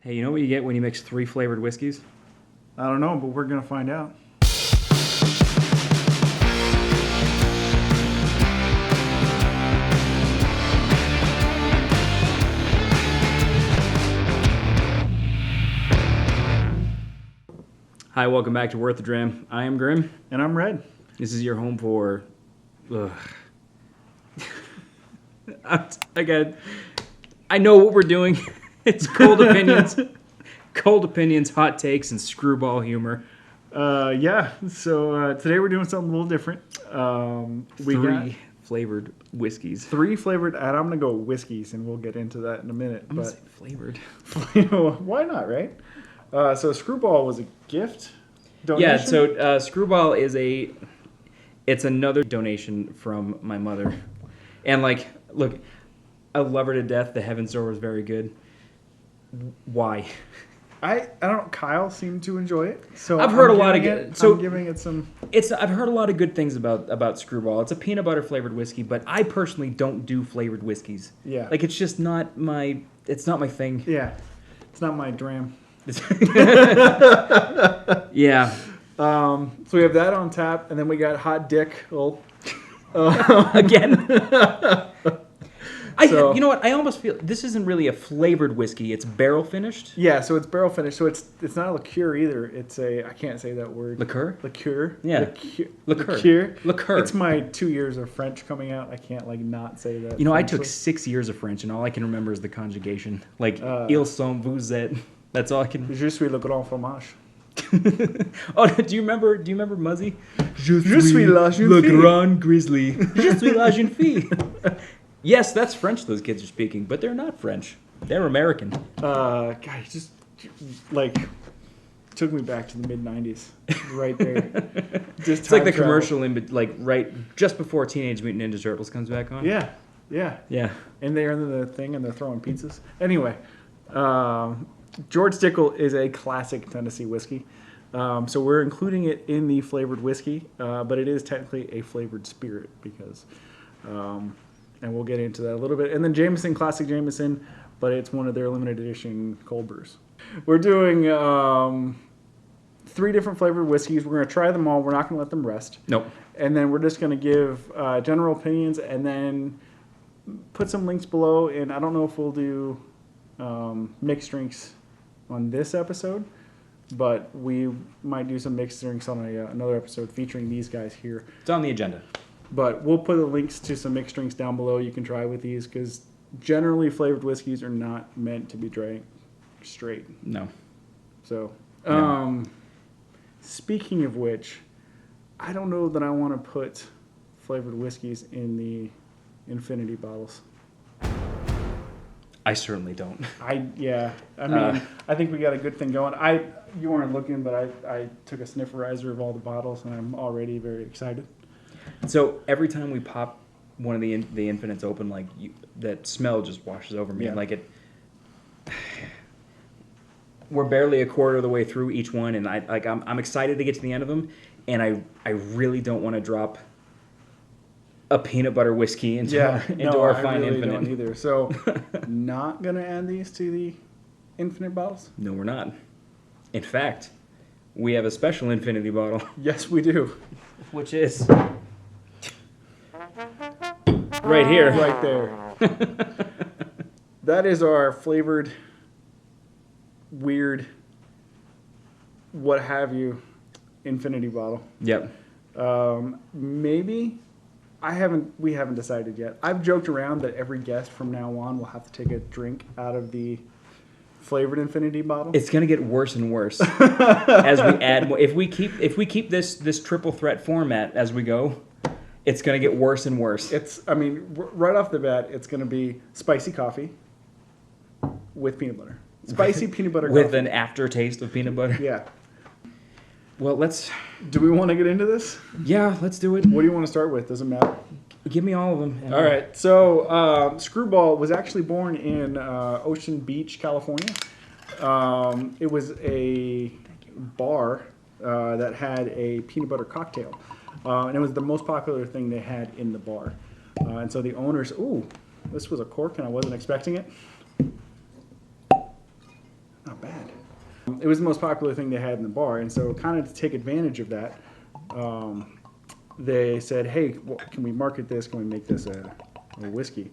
Hey, you know what you get when you mix 3 flavored whiskeys? I don't know, but we're going to find out. Hi, welcome back to Worth A Dram. I am Grim. And I'm Red. This is your home for... Again, I know what we're doing. It's cold opinions. Cold opinions, hot takes, and screwball humor. Yeah, so today we're doing something a little different. We got 3 flavored whiskeys. 3 flavored, and I'm going to go whiskeys, and we'll get into that in a minute. I'm going to say flavored. Why not, right? So Screwball was a gift donation? Yeah, so Screwball is it's another donation from my mother. And like, look, I love her to death. The Heaven Store was very good. Why? I don't know. Kyle seemed to enjoy it. So I've heard a lot of good. So I'm giving it some. I've heard a lot of good things about Screwball. It's a peanut butter flavored whiskey, but I personally don't do flavored whiskeys. Yeah. Like it's just not my. It's not my thing. Yeah. It's not my dram. Yeah. So we have that on tap, and then we got Hot Dickel. Again. You know what? I almost feel this isn't really a flavored whiskey. It's barrel finished. Yeah, so it's barrel finished. So it's not a liqueur either. It's I can't say that word. Liqueur? Liqueur. Yeah. Liqueur. Liqueur. It's my 2 years of French coming out. I can't not say that. You know, I took 6 years of French, and all I can remember is the conjugation. Like, ils sont, vous êtes. That's all I can. Je suis le grand fromage. Oh, do you remember Muzzy? Je suis la jeune le fille. grand grizzly. Je suis la jeune fille. Yes, that's French those kids are speaking, but they're not French. They're American. God, you just like took me back to the mid-90s, right there. It's like the commercial right just before Teenage Mutant Ninja Turtles comes back on. Yeah. And they're in the thing and they're throwing pizzas. Anyway, George Dickel is a classic Tennessee whiskey. So we're including it in the flavored whiskey, but it is technically a flavored spirit because, and we'll get into that a little bit. And then Jameson, classic Jameson, but it's one of their limited edition cold brews. We're doing 3 different flavored whiskeys. We're going to try them all. We're not going to let them rest. Nope. And then we're just going to give general opinions and then put some links below. And I don't know if we'll do mixed drinks on this episode, but we might do some mixed drinks on another episode featuring these guys here. It's on the agenda. But we'll put the links to some mixed drinks down below you can try with these because generally flavored whiskeys are not meant to be drank straight. No. So, No. Speaking of which, I don't know that I want to put flavored whiskeys in the Infi-No-ty bottles. I certainly don't. I mean, I think we got a good thing going. You weren't looking, but I took a snifferizer of all the bottles, and I'm already very excited. So every time we pop one of the Infinites open, like that smell just washes over me. Yeah. And like we're barely a quarter of the way through each one, and I'm excited to get to the end of them, and I really don't want to drop a peanut butter whiskey into our fine I really Infinite. don't either. So, not gonna add these to the Infinite bottles? No, we're not. In fact, we have a special Infinity bottle, Yes, we do. which is right here. Right there. That is our flavored, weird, what have you, Infinity bottle. Yep. Maybe. We haven't decided yet. I've joked around that every guest from now on will have to take a drink out of the flavored Infinity bottle. It's gonna get worse and worse as we add more. If we keep this triple threat format as we go, it's gonna get worse and worse. Right off the bat, it's gonna be spicy coffee with peanut butter. Spicy peanut butter with coffee. an aftertaste of peanut butter. Yeah. Well, Do we want to get into this? Yeah, let's do it. What do you want to start with? Doesn't matter. Give me all of them. All right. So Screwball was actually born in Ocean Beach, California. It was a bar that had a peanut butter cocktail. And it was the most popular thing they had in the bar. And so the owners, this was a cork and I wasn't expecting it. not bad. It was the most popular thing they had in the bar, and so kind of to take advantage of that, they said, "Hey, can we market this? Can we make this a whiskey?"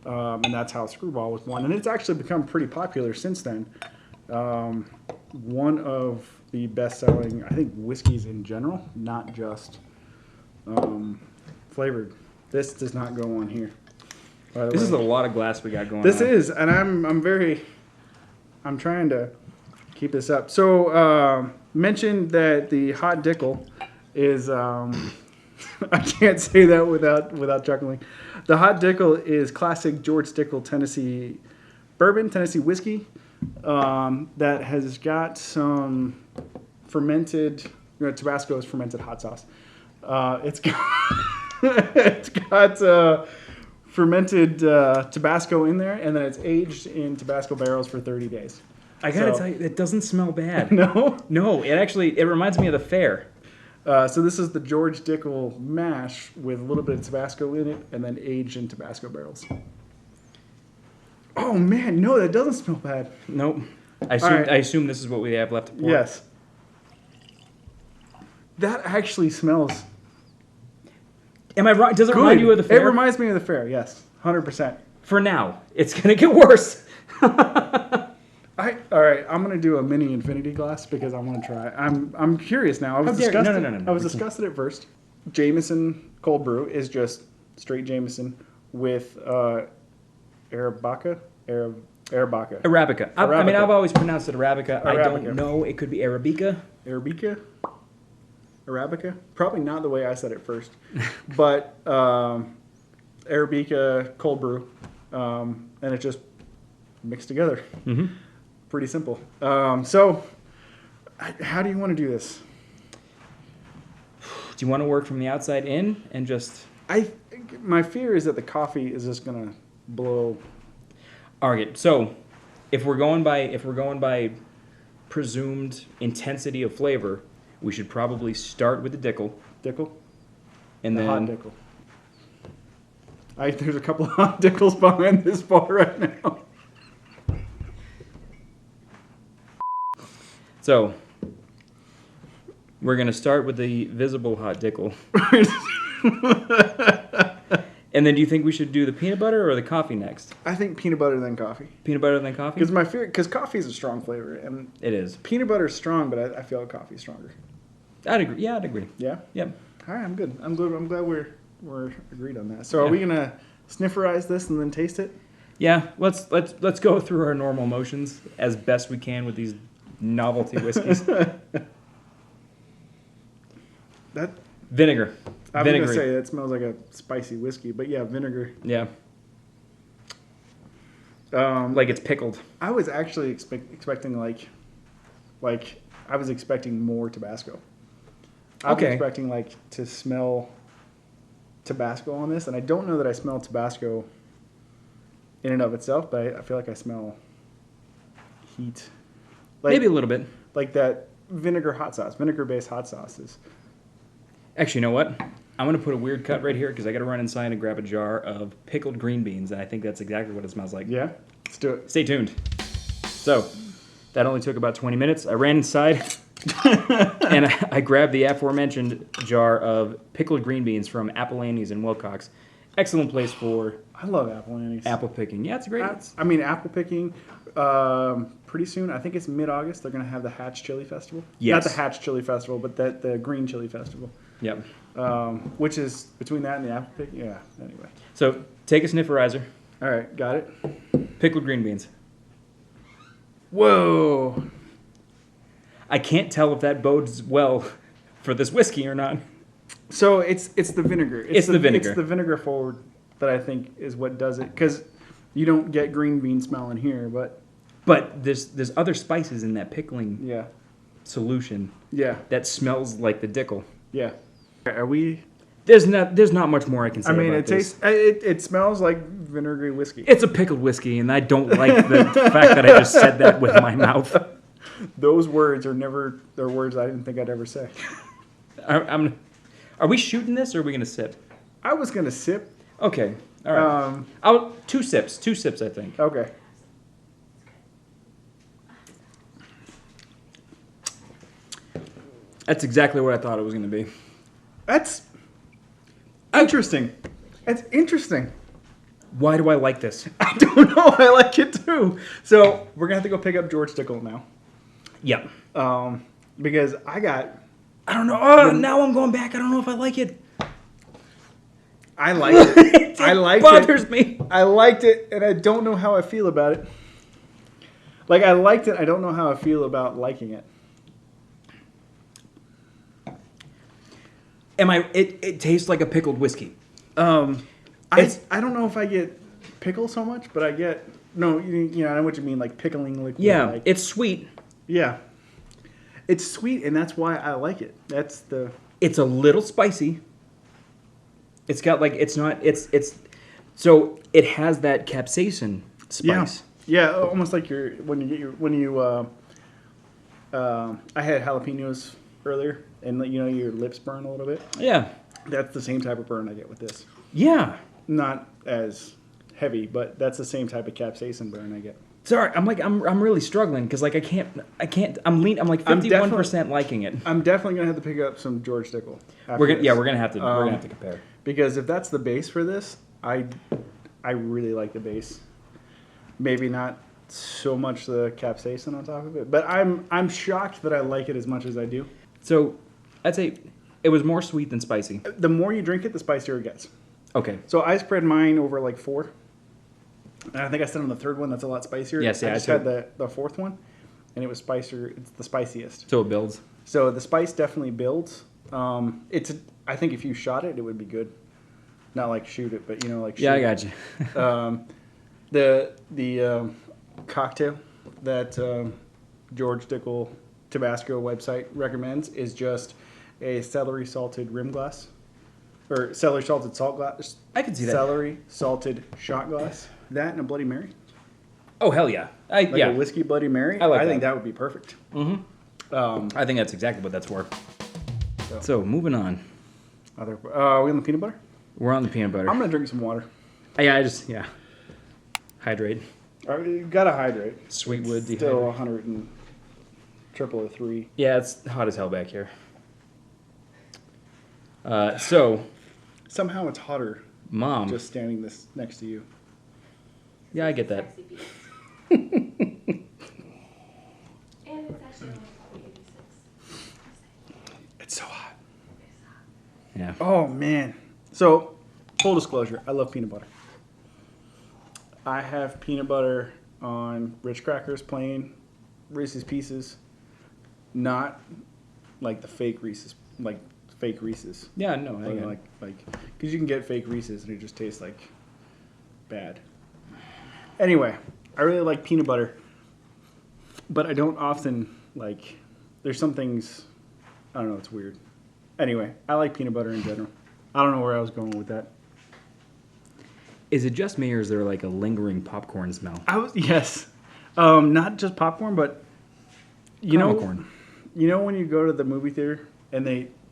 And that's how Skrewball was born, and it's actually become pretty popular since then. One of the best-selling, I think, whiskeys in general, not just flavored. This does not go on here. This is a lot of glass we got going on. This is, and I'm trying to keep this up. So, mentioned that the hot Dickel is, I can't say that without chuckling. The hot Dickel is classic George Dickel Tennessee bourbon, Tennessee whiskey, that has got some fermented, Tabasco is fermented hot sauce. It's got fermented Tabasco in there, and then it's aged in Tabasco barrels for 30 days. I gotta tell you, it doesn't smell bad. No? No, it reminds me of the fair. So this is the George Dickel mash with a little bit of Tabasco in it, and then aged in Tabasco barrels. Oh man, no, that doesn't smell bad. Nope. I assume this is what we have left to pour. Yes. That actually smells. Am I wrong? Does it remind you of the fair? It reminds me of the fair, yes. 100%. For now. It's going to get worse. All right, I'm going to do a mini infinity glass because I want to try. I'm curious now. I was disgusted. No. I was disgusted at first. Jameson Cold Brew is just straight Jameson with Arabica. Arabica. I mean, I've always pronounced it Arabica. I don't know. It could be Arabica. Arabica? Probably not the way I said it first. But Arabica Cold Brew. And it just mixed together. Mm-hmm. Pretty simple. So, how do you want to do this? Do you want to work from the outside in and just... My fear is that the coffee is just going to blow. All right. So, if we're going by presumed intensity of flavor, we should probably start with the Dickel. And then hot Dickel. There's a couple of hot Dickels behind this bar right now. So, we're going to start with the visible hot Dickel. And then do you think we should do the peanut butter or the coffee next? I think peanut butter then coffee. Peanut butter then coffee? Because coffee is a strong flavor. And it is. Peanut butter is strong, but I feel like coffee is stronger. I'd agree. Yeah, I'd agree. Yeah? Yep. All right, I'm good. I'm glad we're agreed on that. So are we going to snifferize this and then taste it? Yeah, let's go through our normal motions as best we can with these novelty whiskeys. Vinegar. I was going to say that smells like a spicy whiskey, but yeah, vinegar. Yeah. Like it's pickled. I was actually expecting like I was expecting more Tabasco. I was expecting to smell Tabasco on this, and I don't know that I smell Tabasco in and of itself, but I feel like I smell heat. Maybe a little bit. Like that vinegar-based hot sauces. Actually, you know what? I'm going to put a weird cut right here because I got to run inside and grab a jar of pickled green beans, and I think that's exactly what it smells like. Yeah? Let's do it. Stay tuned. So, that only took about 20 minutes. I ran inside, and I grabbed the aforementioned jar of pickled green beans from Apple Annie's in Wilcox. Excellent place for... I love Apple Annie's. Apple picking. Yeah, it's great. Apple picking... pretty soon, I think it's mid-August, they're going to have the Hatch Chili Festival. Yes. Not the Hatch Chili Festival, but the Green Chili Festival. Yep. Which is between that and the apple pick. Yeah, anyway. So, take a snifferizer. All right, got it. Pickled green beans. Whoa. I can't tell if that bodes well for this whiskey or not. So, it's the vinegar. It's the vinegar. It's the vinegar forward that I think is what does it. Because you don't get green bean smell in here, but there's other spices in that pickling solution. Yeah. That smells like the Dickel. Yeah. Are we? There's not much more I can say. I mean, about it tastes. It smells like vinegary whiskey. It's a pickled whiskey, and I don't like the fact that I just said that with my mouth. Those words are words I didn't think I'd ever say. Are we shooting this, or are we gonna sip? I was gonna sip. Okay. All right. Two sips. I think. Okay. That's exactly what I thought it was going to be. That's interesting. That's interesting. Why do I like this? I don't know. I like it too. So we're gonna have to go pick up George Dickel now. Yep. Because I don't know. Oh, now I'm going back. I don't know if I like it. I liked it. I liked it. It bothers me. I liked it, and I don't know how I feel about it. Like, I liked it. I don't know how I feel about liking it. It tastes like a pickled whiskey. I don't know if I get pickle so much, but I get I know what you mean, like pickling liquid. Yeah, like, it's sweet. yeah, it's sweet, and that's why I like it. It's a little spicy. It's got like so it has that capsaicin spice. Yeah, almost like I had jalapenos earlier, and your lips burn a little bit. Yeah. That's the same type of burn I get with this. Yeah. Not as heavy, but that's the same type of capsaicin burn I get. Sorry, I'm really struggling because like I can't. I'm like 51% liking it. I'm definitely gonna have to pick up some George Dickel. We're gonna have to compare. Because if that's the base for this, I really like the base. Maybe not so much the capsaicin on top of it, but I'm shocked that I like it as much as I do. So, I'd say it was more sweet than spicy. The more you drink it, the spicier it gets. Okay. So I spread mine over like 4. And I think I said on the third one that's a lot spicier. Yes, yeah. I just had the fourth one, and it was spicier. It's the spiciest. So it builds. So the spice definitely builds. I think if you shot it, it would be good. Not like shoot it, but like shoot I got you. The cocktail that George Dickel Tabasco website recommends is just a celery salted rim glass, or celery salted salt glass. I can see that. Celery salted shot glass. That and a Bloody Mary. Oh hell yeah! A whiskey Bloody Mary. I think that would be perfect. Mm-hmm. I think that's exactly what that's for. So moving on. Are we on the peanut butter? We're on the peanut butter. I'm gonna drink some water. Hydrate. All right, you gotta hydrate. Sweetwood. Still 100 and 003. Yeah, it's hot as hell back here. So somehow it's hotter. Mom. Just standing next to you. Yeah, I get that. And it's actually only 86. It's so hot. Yeah. Oh man. So, full disclosure, I love peanut butter. I have peanut butter on Ritz crackers, plain Reese's Pieces, not like the fake Reese's, like fake Reese's. Yeah, no, like because you can get fake Reese's and it just tastes like bad. Anyway, I really like peanut butter, but I don't often like. There's some things, I don't know. It's weird. Anyway, I like peanut butter in general. I don't know where I was going with that. Is it just me, or is there like a lingering popcorn smell? Yes, not just popcorn, but Corn. You know when you go to the movie theater and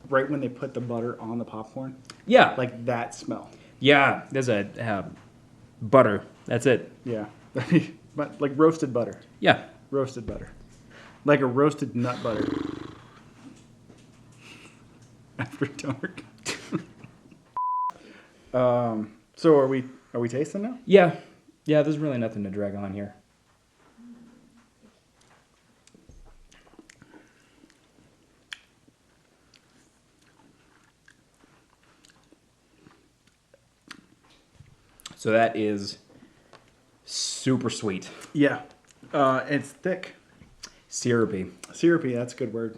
right when they put the butter on the popcorn, Yeah. like that smell. Yeah, there's a butter. That's it. Yeah, but like roasted butter. Yeah. Roasted butter, like a roasted nut butter. After dark. So are we tasting now? Yeah. Yeah, there's really nothing to drag on here. So that is super sweet. Yeah. It's thick. Syrupy. Syrupy, that's a good word.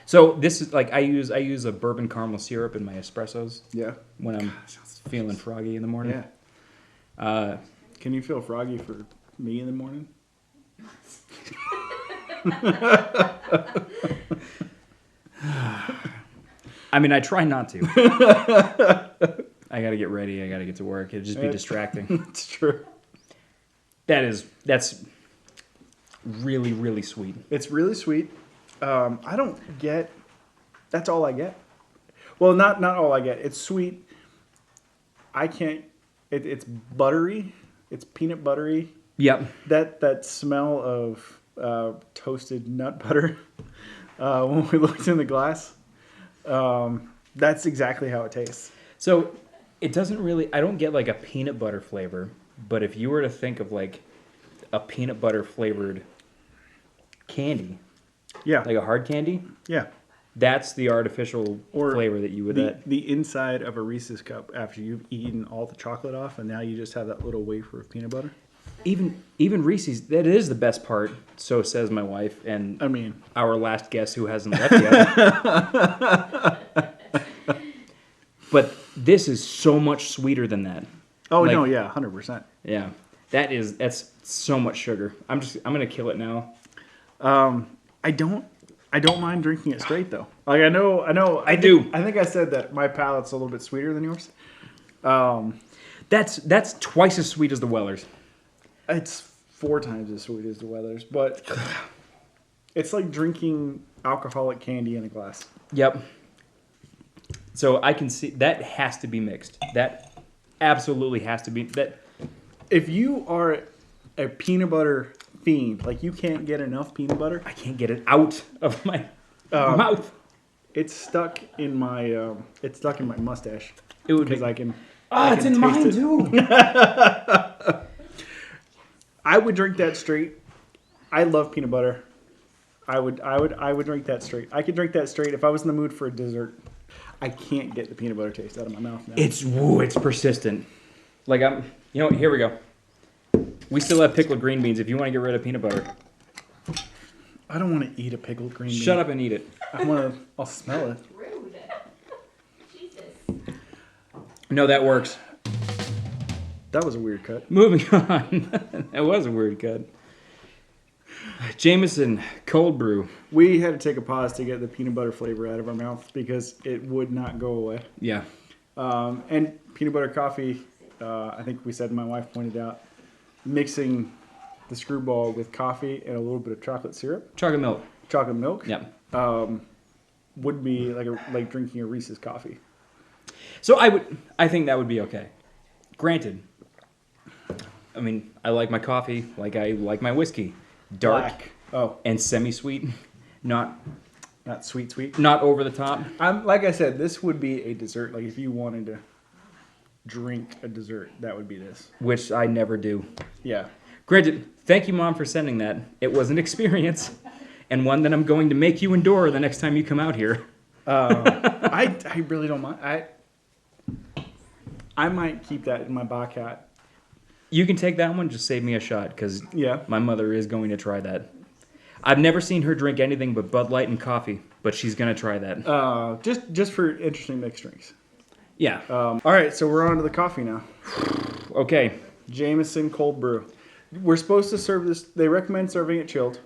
So this is like I use a bourbon caramel syrup in my espressos. Yeah. When I'm feeling froggy in the morning. Yeah. Can you feel froggy for me in the morning? I mean, I try not to. I gotta get ready. I gotta get to work. It'd just be distracting. It's true. That's really, really sweet. It's really sweet. I don't get. That's all I get. Well, not all I get. It's sweet. I can't. It's buttery. It's peanut buttery. Yep. That smell of toasted nut butter. when we looked in the glass. That's exactly how it tastes. So it doesn't really. I don't get like a peanut butter flavor, but if you were to think of like a peanut butter flavored candy, Yeah. like a hard candy, Yeah. that's the artificial Or flavor that you would. The inside of a Reese's cup after you've eaten all the chocolate off, and now you just have that little wafer of peanut butter. Even Reese's, that is the best part. So says my wife, and I mean, our last guest who hasn't left yet. But this is so much sweeter than that. oh Like- no, yeah, 100%. Yeah, that's so much sugar. I'm gonna kill it now. I don't mind drinking it straight though. Like I know. I do. I think I said that my palate's a little bit sweeter than yours. That's twice as sweet as the Weller's. It's 4 times as sweet as the Weathers, but it's like drinking alcoholic candy in a glass. Yep. So I can see that has to be mixed. That absolutely has to be that. If you are a peanut butter fiend, like you can't get enough peanut butter, I can't get it out of my mouth. it's stuck in my mustache. It would because be. I can. It's can in taste mine it. too. I would drink that straight. I love peanut butter. I would drink that straight. I could drink that straight if I was in the mood for a dessert. I can't get the peanut butter taste out of my mouth now. It's persistent. Like you know what? Here we go. We still have pickled green beans. If you want to get rid of peanut butter, I don't want to eat a pickled green bean. shut up and eat it. I'll smell it. Rude. Jesus. No, that works. That was a weird cut. Moving on. That was a weird cut. Jameson Cold Brew. We had to take a pause to get the peanut butter flavor out of our mouth because it would not go away. Yeah. And peanut butter coffee, I think we said, my wife pointed out, mixing the Screwball with coffee and a little bit of chocolate syrup, Chocolate milk. chocolate milk, Yeah. would be like drinking a Reese's coffee. So I think that would be okay. Granted, I mean, I like my coffee like I like my whiskey. Dark Black. Oh, and semi-sweet. Not sweet. not over the top. Like I said, this would be a dessert. Like if you wanted to drink a dessert, that would be this. Which I never do. Yeah. Granted, thank you, Mom, for sending that. It was an experience, and one that I'm going to make you endure the next time you come out here. I really don't mind. I might keep that in my Bobcat. You can take that one, just save me a shot, because Yeah. my mother is going to try that. I've never seen her drink anything but Bud Light and coffee, but she's going to try that. Just for interesting mixed drinks. Yeah. All right, so we're on to the coffee now. Okay. Jameson Cold Brew. We're supposed to serve this. They recommend serving it chilled.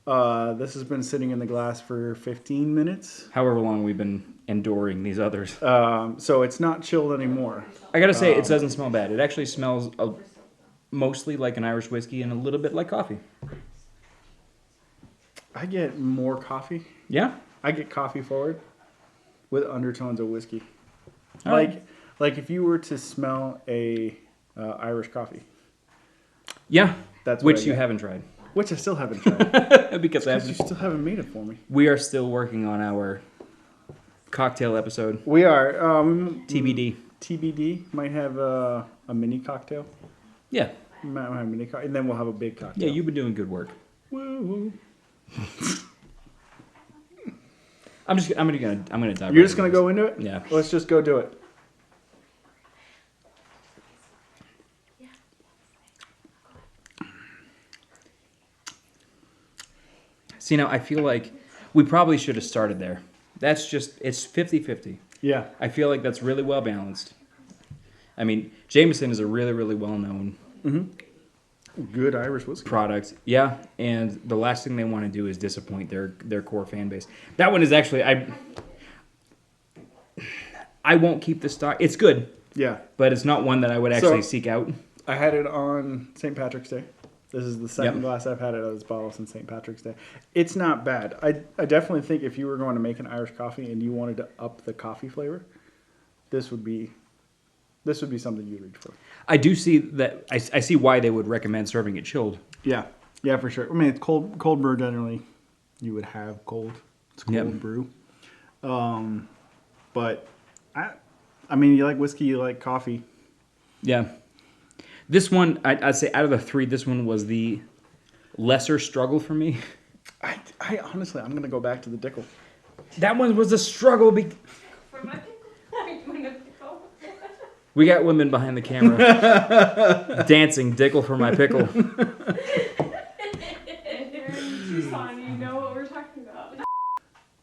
This has been sitting in the glass for 15 minutes. However long we've been enduring these others. So it's not chilled anymore. I got to say, it doesn't smell bad. It actually smells mostly like an Irish whiskey and a little bit like coffee. I get more coffee. Yeah? I get coffee forward with undertones of whiskey. All right. Like if you were to smell a Irish coffee, Yeah. That's what Which I you get. haven't tried. which I still haven't tried Because because you still haven't made it for me. we are still working on our cocktail episode. We are TBD. TBD. Might have a mini cocktail. Yeah. Might have a mini cocktail, and then we'll have a big cocktail. Yeah, you've been doing good work. Woo. I'm gonna dive. You're just gonna go into it? Yeah. Let's just go do it. See, now I feel like we probably should have started there. It's 50-50. Yeah. I feel like that's really well balanced. I mean, Jameson is a really, really well-known Good Irish whiskey. product. Yeah, and the last thing they want to do is disappoint their core fan base. That one is actually I won't keep the stock. It's good, Yeah. but it's not one that I would actually seek out. I had it on St. Patrick's Day. This is the second Yep. glass I've had it out of this bottle since St. Patrick's Day. It's not bad. I definitely think if you were going to make an Irish coffee and you wanted to up the coffee flavor, this would be something you'd reach for. I do see that. I see why they would recommend serving it chilled. Yeah. Yeah, for sure. I mean, it's cold brew generally you would have cold. It's cold Yep. brew. But I mean, you like whiskey, you like coffee. Yeah. This one, I'd say out of the three, this one was the lesser struggle for me. I honestly, I'm gonna go back to the Dickel. That one was a struggle. For my pickle? Are you doing a pickle? We got women behind the camera dancing Dickel for my pickle. Tucson, you know what we're talking about.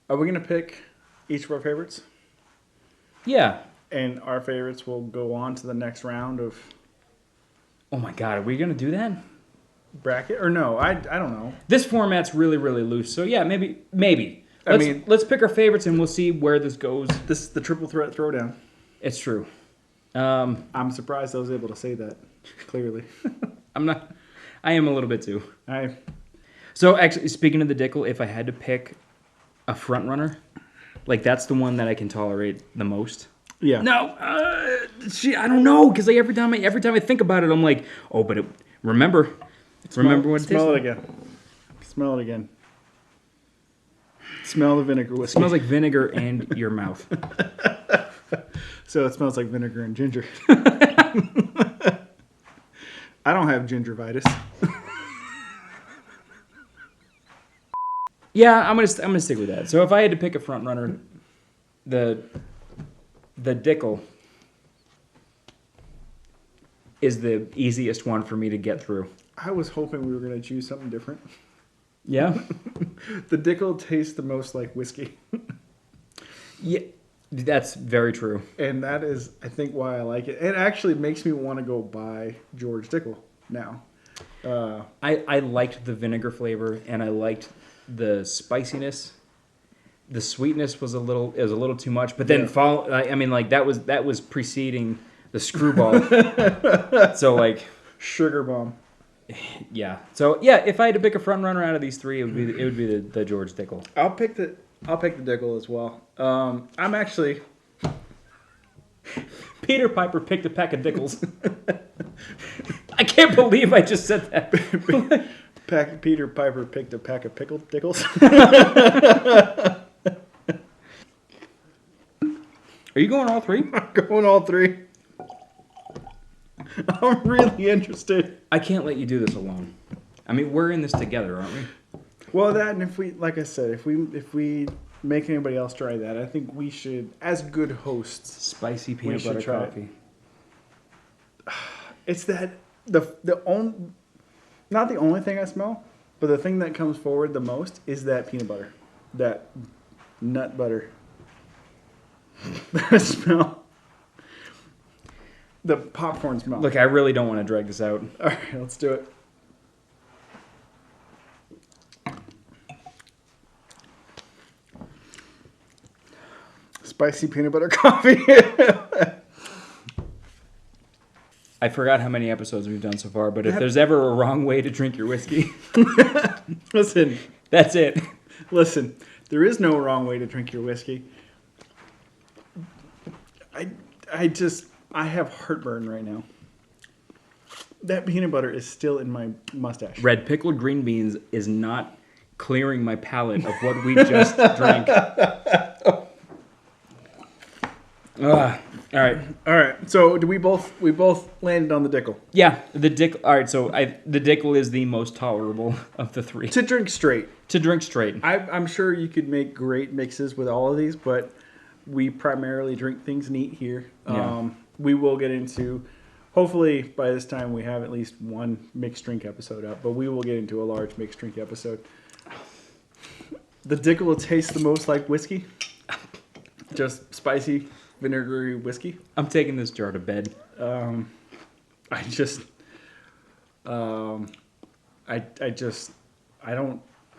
Are we gonna pick each of our favorites? Yeah. And our favorites will go on to the next round of Oh my God, are we gonna do that? bracket? Or no, I don't know. This format's really, really loose. So yeah, maybe. I mean- Let's pick our favorites and we'll see where this goes. This is the triple threat throwdown. It's true. I'm surprised I was able to say that clearly. I'm not. I am a little bit too. I So actually, speaking of the Dickel, if I had to pick a front runner, like that's the one that I can tolerate the most. yeah. No, I don't know, because like every time I think about it, I'm like, oh, but remember what it Smell tastes it again. Smell it again. Smell the vinegar whiskey. Smells like vinegar and your mouth. So it smells like vinegar and ginger. I don't have gingivitis. Yeah, I'm gonna stick with that. So if I had to pick a front runner, the Dickel is the easiest one for me to get through. I was hoping we were going to choose something different. Yeah. The Dickel tastes the most like whiskey. Yeah, that's very true. And that is, I think, why I like it. It actually makes me want to go buy George Dickel now. I liked the vinegar flavor and I liked the spiciness. The sweetness was a little too much, but then that was preceding the Screwball. So like Sugar bomb. yeah. So yeah, if I had to pick a front runner out of these three, it would be the George Dickel. I'll pick the Dickel as well. I'm actually Peter Piper picked a pack of Dickels. I can't believe I just said that. Peter Piper picked a pack of pickled Dickels. Are you going all three? I'm going all three. I'm really interested. I can't let you do this alone. I mean, we're in this together, aren't we? Well, that, and if we, like I said, if we make anybody else try that, I think we should, as good hosts. Spicy peanut should butter try it. coffee. It's that the only, not the only thing I smell, but the thing that comes forward the most is that peanut butter, that nut butter. That smell. The popcorn smell. Look, I really don't want to drag this out. All right, let's do it. Spicy peanut butter coffee. I forgot how many episodes we've done so far, but if there's ever a wrong way to drink your whiskey, Listen, that's it. listen. There is no wrong way to drink your whiskey. I have heartburn right now. That peanut butter is still in my mustache. Red pickled green beans is not clearing my palate of what we just drank. All right. So do we both landed on the Dickel Yeah, the Dickel. All right, so the Dickel is the most tolerable of the three. to drink straight? To drink straight. I'm sure you could make great mixes with all of these, but we primarily drink things neat here. Yeah. We will get into, hopefully by this time we have at least one mixed drink episode up, but we will get into a large mixed drink episode. The Dickel will taste the most like whiskey. Just spicy, vinegary whiskey. I'm taking this jar to bed. I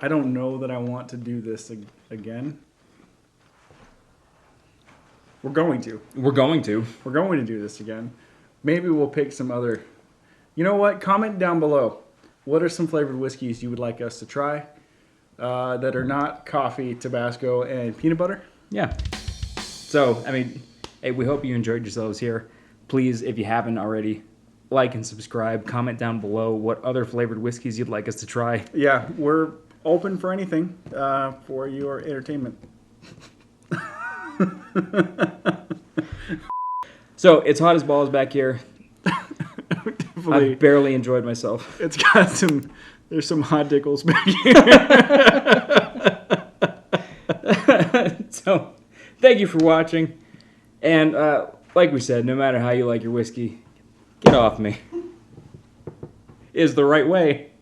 don't know that I want to do this again. We're going to do this again. Maybe we'll pick some other. You know what? Comment down below. What are some flavored whiskeys you would like us to try that are not coffee, Tabasco, and peanut butter? Yeah. So, I mean, hey, we hope you enjoyed yourselves here. Please, if you haven't already, like and subscribe. Comment down below what other flavored whiskeys you'd like us to try. Yeah, open for anything for your entertainment. So it's hot as balls back here. Definitely. I've barely enjoyed myself. It's got there's some hot dickles back here. So thank you for watching. And like we said, no matter how you like your whiskey, get off me. Is the right way.